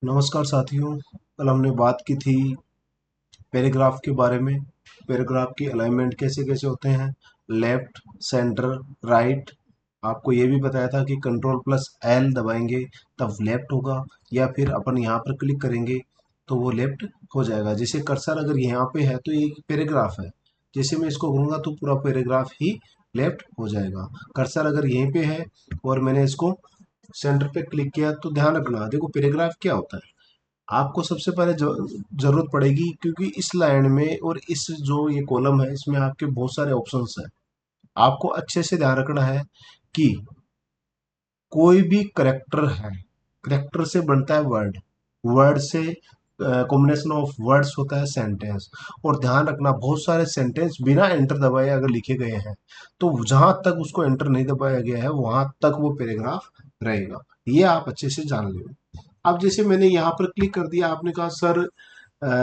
नमस्कार साथियों। कल हमने बात की थी पैराग्राफ के बारे में। पैराग्राफ की अलाइनमेंट कैसे कैसे होते हैं, लेफ्ट, सेंटर, राइट। आपको ये भी बताया था कि कंट्रोल प्लस एल दबाएंगे तब लेफ्ट होगा, या फिर अपन यहाँ पर क्लिक करेंगे तो वो लेफ्ट हो जाएगा। जैसे कर्सर अगर यहाँ पे है तो ये एक पैराग्राफ है, जैसे मैं इसको करूँगा तो पूरा पैराग्राफ ही लेफ्ट हो जाएगा। कर्सर अगर यहीं पे है और मैंने इसको सेंटर पे क्लिक किया तो ध्यान रखना, देखो पैराग्राफ क्या होता है। आपको सबसे पहले जरूरत पड़ेगी, क्योंकि इस लाइन में और इस जो ये कॉलम है इसमें आपके बहुत सारे ऑप्शंस हैं। आपको अच्छे से ध्यान रखना है कि कोई भी करेक्टर है, करेक्टर से बनता है वर्ड, वर्ड से कॉम्बिनेशन ऑफ वर्ड्स होता है सेंटेंस। और ध्यान रखना, बहुत सारे सेंटेंस बिना एंटर दबाए अगर लिखे गए हैं तो जहां तक उसको एंटर नहीं दबाया गया है वहां तक वो पैराग्राफ रहेगा। ये आप अच्छे से जान लो। अब जैसे मैंने यहाँ पर क्लिक कर दिया, आपने कहा सर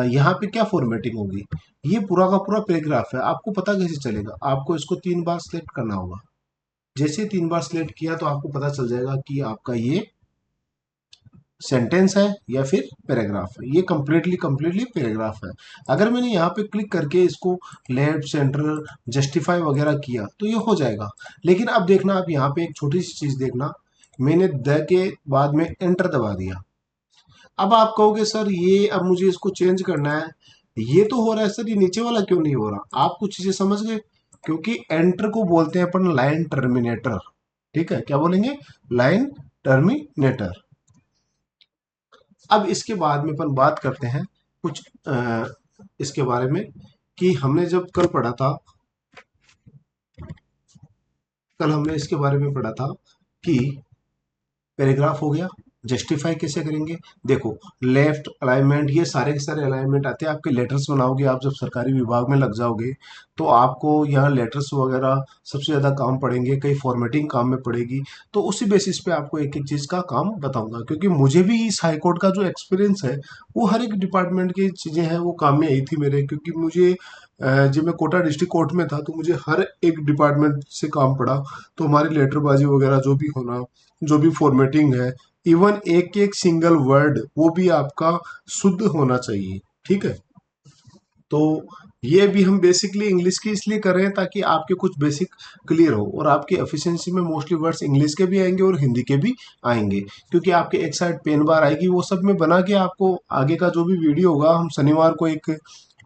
यहाँ पे क्या फॉर्मेटिंग होगी। ये पूरा का पूरा पैराग्राफ है, आपको पता कैसे चलेगा। आपको इसको 3 बार सिलेक्ट करना होगा। जैसे 3 बार सिलेक्ट किया तो आपको पता चल जाएगा कि आपका ये सेंटेंस है या फिर पैराग्राफ है। ये कंप्लीटली कंप्लीटली पैराग्राफ है। अगर मैंने यहाँ पे क्लिक करके इसको लेफ्ट, सेंटर, जस्टिफाई वगैरह किया तो ये हो जाएगा। लेकिन अब देखना, आप यहाँ पे एक छोटी सी चीज देखना, मैंने द के बाद में एंटर दबा दिया। अब आप कहोगे सर ये अब मुझे इसको चेंज करना है, ये तो हो रहा है सर, ये नीचे वाला क्यों नहीं हो रहा। आप कुछ चीजें समझ गए, क्योंकि एंटर को बोलते हैं अपन लाइन टर्मिनेटर। ठीक है, क्या बोलेंगे, लाइन टर्मिनेटर। अब इसके बाद में अपन बात करते हैं कुछ इसके बारे में, कि हमने जब कल पढ़ा था, कल हमने इसके बारे में पढ़ा था कि पैराग्राफ हो गया, जस्टिफाई कैसे करेंगे। देखो, लेफ्ट अलाइनमेंट, ये सारे के सारे अलाइनमेंट आते हैं। आपके लेटर्स बनाओगे, आप जब सरकारी विभाग में लग जाओगे तो आपको यहाँ लेटर्स वगैरह सबसे ज़्यादा काम पड़ेंगे, कई फॉर्मेटिंग काम में पड़ेगी। तो उसी बेसिस पे आपको एक एक चीज़ का काम बताऊंगा, क्योंकि मुझे भी इस हाई कोर्ट का जो एक्सपीरियंस है वो हर एक डिपार्टमेंट की चीज़ें हैं वो काम में आई थी मेरे। क्योंकि मुझे जब मैं कोटा डिस्ट्रिक्ट कोर्ट में था तो मुझे हर एक डिपार्टमेंट से काम पड़ा। तो हमारी लेटरबाजी वगैरह जो भी होना, जो भी फॉर्मेटिंग है, इवन एक एक सिंगल वर्ड वो भी आपका शुद्ध होना चाहिए। ठीक है, तो ये भी हम बेसिकली इंग्लिश की इसलिए कर रहे हैं ताकि आपके कुछ बेसिक क्लियर हो, और आपकी एफिशिएंसी में मोस्टली वर्ड्स इंग्लिश के भी आएंगे और हिंदी के भी आएंगे। क्योंकि आपके एक साइड पेन बार आएगी, वो सब में बना के आपको आगे का जो भी वीडियो होगा, हम शनिवार को एक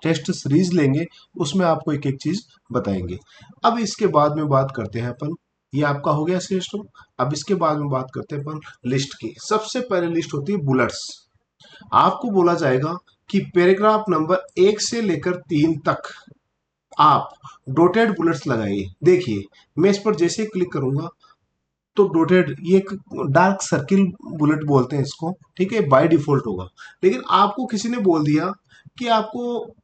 टेस्ट सीरीज लेंगे, उसमें आपको एक एक चीज बताएंगे। अब इसके बाद में बात करते हैं अपन, ये आपका हो गया सिस्टम। अब इसके बाद में बात करते हैं अपन लिस्ट की। सबसे पहले लिस्ट होती है बुलेट्स। आपको बोला जाएगा कि पैराग्राफ नंबर 1 से लेकर 3 तक आप डॉटेड बुलेट्स लगाइए। देखिए, मैं इस पर जैसे क्लिक करूंगा तो डॉटेड, ये एक डार्क सर्किल बुलेट बोलते हैं इसको। ठीक है, बाय डिफॉल्ट होगा। लेकिन आपको किसी ने बोल दिया कि आपको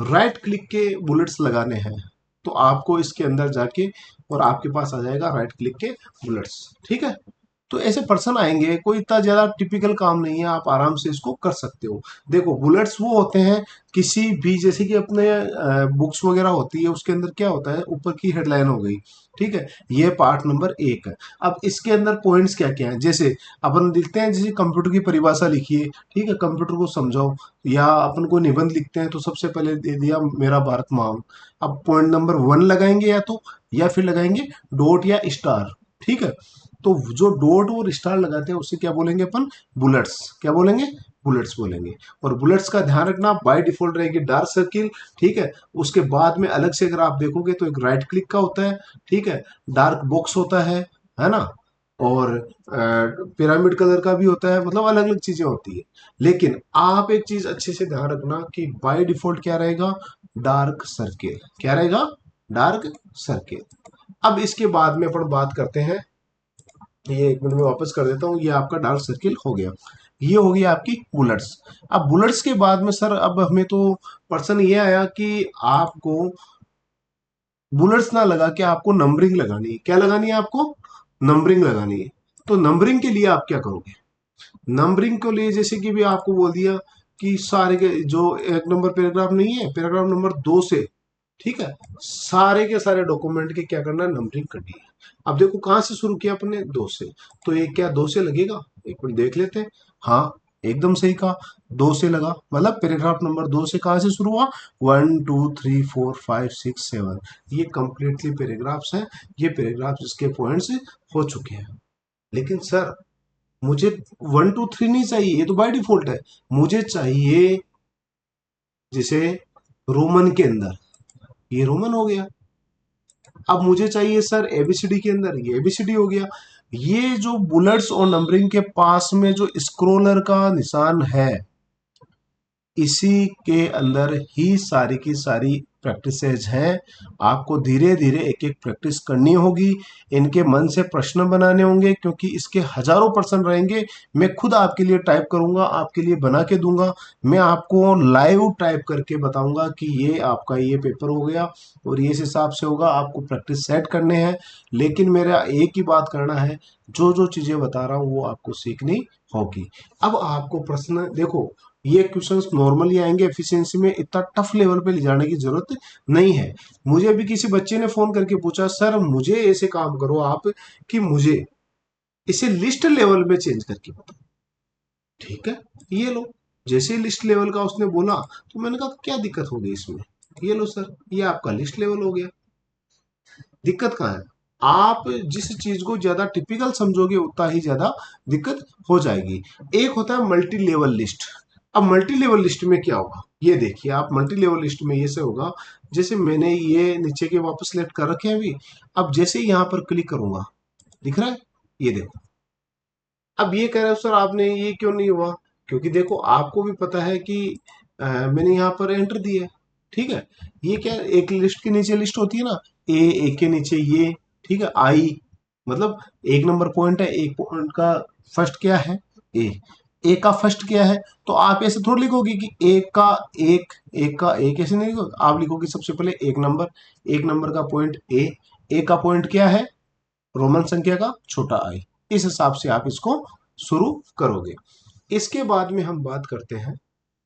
राइट क्लिक के बुलेट्स लगाने हैं, तो आपको इसके अंदर जाके और आपके पास आ जाएगा राइट क्लिक के बुलेट्स। ठीक है, तो ऐसे पर्सन आएंगे, कोई इतना ज्यादा टिपिकल काम नहीं है, आप आराम से इसको कर सकते हो। देखो, बुलेट्स वो होते हैं किसी भी, जैसे कि अपने बुक्स वगैरह होती है उसके अंदर क्या होता है, ऊपर की हेडलाइन हो गई। ठीक है, ये पार्ट नंबर 1 है। अब इसके अंदर पॉइंट्स क्या क्या है, जैसे अपन लिखते हैं, जैसे कंप्यूटर की परिभाषा लिखिए, ठीक है, कंप्यूटर को समझाओ, या अपन को निबंध लिखते हैं तो सबसे पहले दे दिया मेरा भारत महान। अब पॉइंट नंबर 1 लगाएंगे, या तो या फिर लगाएंगे डॉट या स्टार। ठीक है, तो जो डॉट और स्टार लगाते हैं उसे क्या बोलेंगे अपन, बुलेट्स। क्या बोलेंगे, बुलेट्स बोलेंगे। और बुलेट्स का ध्यान रखना, बाय डिफॉल्ट रहेगी डार्क सर्किल। ठीक है, उसके बाद में अलग से अगर आप देखोगे तो एक राइट क्लिक का होता है। ठीक है, डार्क बॉक्स होता है ना, और पिरामिड कलर का भी होता है, मतलब अलग अलग चीजें होती है। लेकिन आप एक चीज अच्छे से ध्यान रखना कि बाय डिफॉल्ट क्या रहेगा, डार्क सर्किल। क्या रहेगा, डार्क सर्किल। अब इसके बाद में अपन बात करते हैं, ये एक मिनट में वापस कर देता हूँ, ये आपका डार्क सर्किल हो गया। ये हो गई आपकी बुलेट्स। अब बुलेट्स के बाद में सर अब हमें तो पर्सन ये आया कि आपको बुलेट्स ना लगा के आपको नंबरिंग लगानी है। क्या लगानी है आपको, नंबरिंग लगानी है। तो नंबरिंग के लिए आप क्या करोगे, नंबरिंग के लिए जैसे कि भी आपको बोल दिया कि सारे के जो एक नंबर पैराग्राफ नहीं है, पैराग्राफ नंबर 2 से, ठीक है, सारे के सारे डॉक्यूमेंट के क्या करना है, नंबरिंग करनी है। अब देखो कहां से शुरू किया अपने, 2 से, तो ये क्या 2 से लगेगा, एक मिनट देख लेते हैं। हाँ, एकदम सही कहा, 2 से लगा, मतलब पैराग्राफ नंबर 2 से कहाँ से शुरू हुआ, 1 2 3 4 5 6 7, ये कंप्लीटली पैराग्राफ्स हैं, ये पैराग्राफ्स इसके पॉइंट्स हो चुके हैं। लेकिन सर मुझे 1 2 3 नहीं चाहिए, ये तो बाय डिफॉल्ट है, मुझे चाहिए जैसे रोमन के अंदर, ये रोमन हो गया। अब मुझे चाहिए सर एबीसीडी के अंदर, ये एबीसीडी हो गया। ये जो बुलेट्स और नंबरिंग के पास में जो स्क्रोलर का निशान है, इसी के अंदर ही सारी की सारी प्रैक्टिसेज हैं। आपको धीरे धीरे एक एक प्रैक्टिस करनी होगी, इनके मन से प्रश्न बनाने होंगे, क्योंकि इसके हजारों प्रश्न रहेंगे। मैं खुद आपके लिए टाइप करूंगा, आपके लिए बना के दूंगा, मैं आपको लाइव टाइप करके बताऊंगा कि ये आपका ये पेपर हो गया और ये इस हिसाब से होगा, आपको प्रैक्टिस सेट करने हैं। लेकिन मेरा एक ही बात करना है, जो जो चीजें बता रहा हूँ वो आपको सीखनी होगी। अब आपको प्रश्न देखो, ये क्वेश्चंस नॉर्मली आएंगे, एफिशिएंसी में इतना टफ लेवल पे ले जाने की जरूरत नहीं है। मुझे अभी किसी बच्चे ने फोन करके पूछा, सर मुझे ऐसे काम करो आप कि मुझे इसे लिस्ट लेवल में चेंज करके बताओ। ठीक है, ये लो, जैसे लिस्ट लेवल का उसने बोला तो मैंने कहा क्या दिक्कत हो गई इसमें, ये लो सर, ये आपका लिस्ट लेवल हो गया। दिक्कत कहाँ है, आप जिस चीज को ज्यादा टिपिकल समझोगे उतना ही ज्यादा दिक्कत हो जाएगी। एक होता है मल्टी लेवल लिस्ट। अब मल्टी लेवल लिस्ट में क्या होगा, ये देखिए आप, मल्टी लेवल लिस्ट में ये से होगा, जैसे मैंने ये नीचे के वापस सेलेक्ट कर रखे हैं अभी। अब जैसे ही यहाँ पर क्लिक करूंगा, दिख रहा है, ये देखो। अब ये कह रहे हो सर आपने ये क्यों नहीं हुआ, क्योंकि देखो आपको भी पता है कि मैंने यहाँ पर एंटर दिया है। ठीक है, ये क्या है, एक लिस्ट के नीचे लिस्ट होती है ना, ए, एक के नीचे ये, ठीक है, आई, मतलब एक नंबर पॉइंट है, एक पॉइंट का फर्स्ट क्या है, ए, ए का फर्स्ट क्या है। तो आप ऐसे थोड़ी लिखोगे कि एक का एक, एक का एक, ऐसे नहीं लिखोगे, आप लिखोगे सबसे पहले एक नंबर, एक नंबर का पॉइंट ए का पॉइंट क्या है, रोमन संख्या का छोटा आई, इस हिसाब से आप इसको शुरू करोगे। इसके बाद में हम बात करते हैं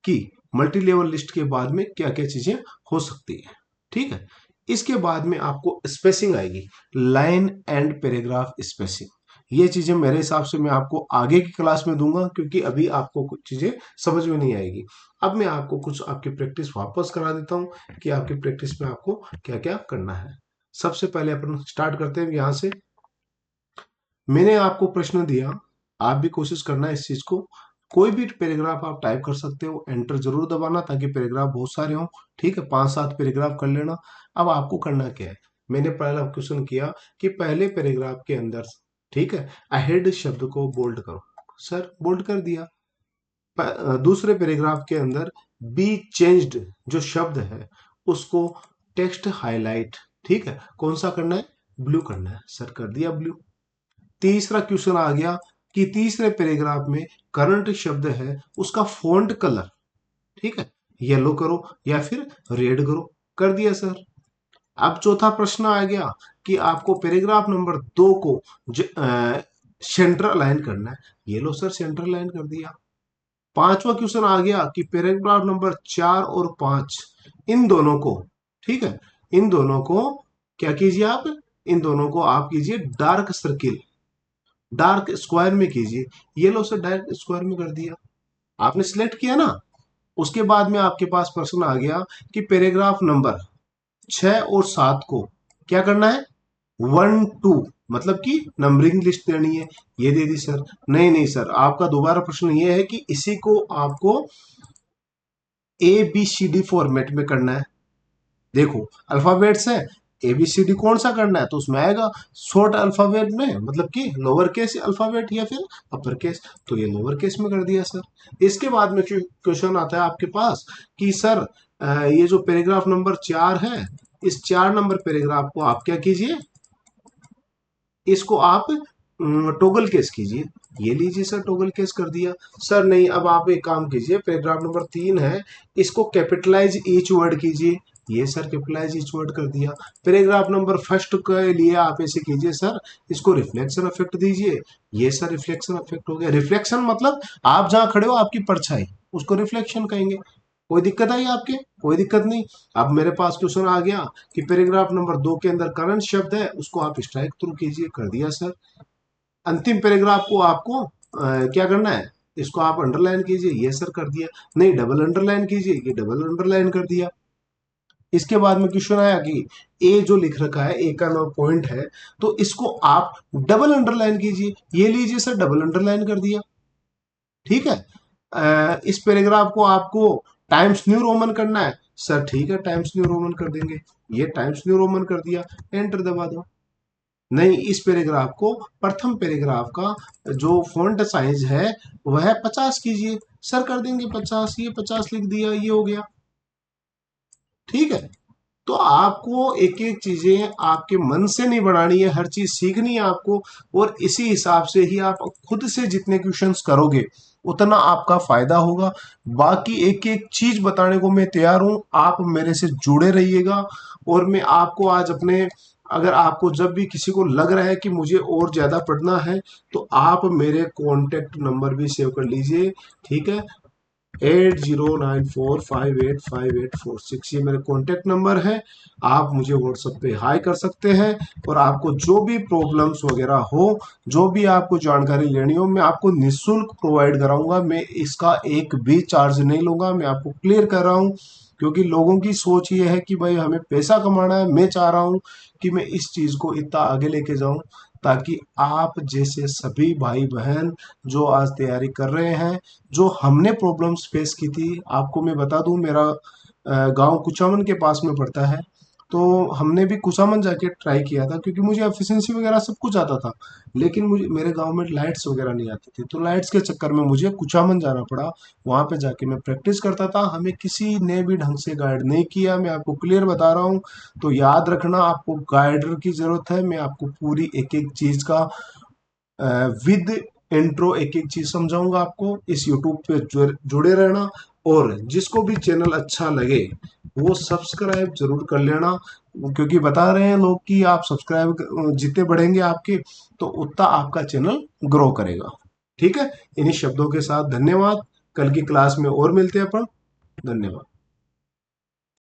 कि मल्टी लेवल लिस्ट के बाद में क्या क्या चीजें हो सकती है। ठीक है, इसके बाद में आपको स्पेसिंग आएगी, लाइन एंड पैराग्राफ स्पेसिंग। ये चीजें मेरे हिसाब से मैं आपको आगे की क्लास में दूंगा, क्योंकि अभी आपको कुछ चीजें समझ में नहीं आएगी। अब मैं आपको कुछ आपकी प्रैक्टिस वापस करा देता हूं कि आपकी प्रैक्टिस में आपको क्या क्या करना है। सबसे पहले अपन स्टार्ट करते हैं यहां से। मैंने आपको प्रश्न दिया, आप भी कोशिश करना इस चीज को, कोई भी पैराग्राफ आप टाइप कर सकते हो, एंटर जरूर दबाना ताकि पैराग्राफ बहुत सारे हों। ठीक है, 5 7 पैराग्राफ कर लेना। अब आपको करना क्या है, मैंने पहला क्वेश्चन किया कि पहले पैराग्राफ के अंदर, ठीक है, अहेड शब्द को बोल्ड करो, सर बोल्ड कर दिया। दूसरे पैराग्राफ के अंदर बी चेंज्ड जो शब्द है उसको टेक्स्ट हाईलाइट, ठीक है, कौन सा करना है, ब्लू करना है, सर कर दिया ब्लू। तीसरा क्वेश्चन आ गया कि तीसरे पैराग्राफ में करंट शब्द है उसका फॉन्ट कलर, ठीक है, येलो करो या फिर रेड करो, कर दिया सर। अब चौथा प्रश्न आ गया कि आपको पैराग्राफ नंबर 2 को सेंटर अलाइन करना है, ये लो सर सेंटर अलाइन कर दिया। पांचवा क्वेश्चन आ गया कि पैराग्राफ नंबर 4 और 5, इन दोनों को, ठीक है, इन दोनों को क्या कीजिए आप, इन दोनों को आप कीजिए डार्क सर्किल, डार्क स्क्वायर में कीजिए, येलो से डार्क स्क्वायर में कर दिया। आपने सिलेक्ट किया ना, उसके बाद में आपके पास प्रश्न आ गया कि पैराग्राफ नंबर 6 और 7 को क्या करना है, 1 2, मतलब कि नंबरिंग लिस्ट देनी है, ये दे दी सर। नहीं नहीं सर, आपका दोबारा प्रश्न ये है कि इसी को आपको ABCD फॉर्मेट में करना है। देखो अल्फाबेट्स है, ABCD कौन सा करना है, तो उसमें आएगा शॉर्ट अल्फाबेट में, मतलब कि लोअर केस अल्फाबेट या फिर अपर केस, तो ये लोअर केस में कर दिया सर। इसके बाद में क्वेश्चन आता है आपके पास कि सर ये जो पैराग्राफ नंबर 4 है, इस 4 नंबर पैराग्राफ को आप क्या कीजिए, इसको आप टोगल केस कीजिए, ये लीजिए सर टोगल केस कर दिया। सर नहीं, अब आप एक काम कीजिए, पैराग्राफ नंबर 3 है, इसको कैपिटलाइज ईच वर्ड कीजिए, ये सर कैपिटलाइज ईच वर्ड कर दिया। पैराग्राफ नंबर फर्स्ट के लिए आप ऐसे कीजिए सर, इसको रिफ्लेक्शन इफेक्ट दीजिए, ये सर रिफ्लेक्शन इफेक्ट हो गया। रिफ्लेक्शन मतलब आप जहां खड़े हो आपकी परछाई, उसको रिफ्लेक्शन कहेंगे। कोई दिक्कत आई आपके, कोई दिक्कत नहीं। अब मेरे पास क्वेश्चन आ गया कि पैराग्राफ नंबर 2 के अंदर करंट शब्द है उसको आप स्ट्राइक थ्रू कीजिए, कर दिया सर। अंतिम पैराग्राफ को आपको क्या करना है, इसको आप अंडरलाइन कीजिए, ये सर कर दिया। नहीं, डबल अंडरलाइन कीजिए, ये डबल अंडरलाइन कर दिया। इसके बाद में क्वेश्चन आया कि ए जो लिख रखा है, ए का नो पॉइंट है, तो इसको आप डबल अंडरलाइन कीजिए, ये लीजिए सर, डबल अंडरलाइन कर दिया। ठीक है। इस पैराग्राफ को आपको टाइम्स न्यू रोमन करना है, सर ठीक है, टाइम्स न्यू रोमन कर देंगे, ये टाइम्स न्यू रोमन कर दिया, एंटर दबा दो। नहीं, इस पैराग्राफ को, प्रथम पैराग्राफ का जो फॉन्ट साइज है वह 50 कीजिए, सर कर देंगे 50, ये 50 लिख दिया, ये हो गया। ठीक है। तो आपको एक एक चीजें आपके मन से नहीं बनानी है, हर चीज सीखनी है आपको, और इसी हिसाब से ही आप खुद से जितने क्वेश्चंस करोगे उतना आपका फायदा होगा। बाकी एक एक चीज बताने को मैं तैयार हूं, आप मेरे से जुड़े रहिएगा। और मैं आपको आज अपने, अगर आपको जब भी किसी को लग रहा है कि मुझे और ज्यादा पढ़ना है, तो आप मेरे कॉन्टेक्ट नंबर भी सेव कर लीजिए। ठीक है, 8094585846, ये मेरे कॉन्टेक्ट नंबर है। आप मुझे व्हाट्सएप पे हाई कर सकते हैं, और आपको जो भी प्रॉब्लम्स वगैरह हो, जो भी आपको जानकारी लेनी हो, मैं आपको निःशुल्क प्रोवाइड कराऊंगा। मैं इसका एक भी चार्ज नहीं लूंगा, मैं आपको क्लियर कर रहा हूँ। क्योंकि लोगों की सोच ये है कि भाई हमें पैसा कमाना है, मैं चाह रहा हूँ कि मैं इस चीज़ को इतना आगे लेके जाऊं, ताकि आप जैसे सभी भाई बहन जो आज तैयारी कर रहे हैं, जो हमने प्रॉब्लम्स फेस की थी, आपको मैं बता दूं, मेरा गांव कुचामन के पास में पड़ता है। तो हमने भी कुचामन जाके ट्राई किया था, क्योंकि मुझे एफिशिएंसी वगैरह सब कुछ आता था, लेकिन मुझे मेरे गांव में लाइट्स वगैरह नहीं आती थी, तो लाइट्स के चक्कर में मुझे कुचामन जाना पड़ा। वहां पे जाके मैं प्रैक्टिस करता था, हमें किसी ने भी ढंग से गाइड नहीं किया, मैं आपको क्लियर बता रहा हूँ। तो याद रखना, आपको गाइडर की जरूरत है। मैं आपको पूरी एक एक चीज का विद इंट्रो एक एक चीज समझाऊंगा आपको। इस यूट्यूब पे जुड़े रहना, और जिसको भी चैनल अच्छा लगे वो सब्सक्राइब जरूर कर लेना, क्योंकि बता रहे हैं लोग कि आप सब्सक्राइब जितने बढ़ेंगे आपके, तो उतना आपका चैनल ग्रो करेगा। ठीक है, इन्हीं शब्दों के साथ धन्यवाद। कल की क्लास में और मिलते हैं अपन। धन्यवाद।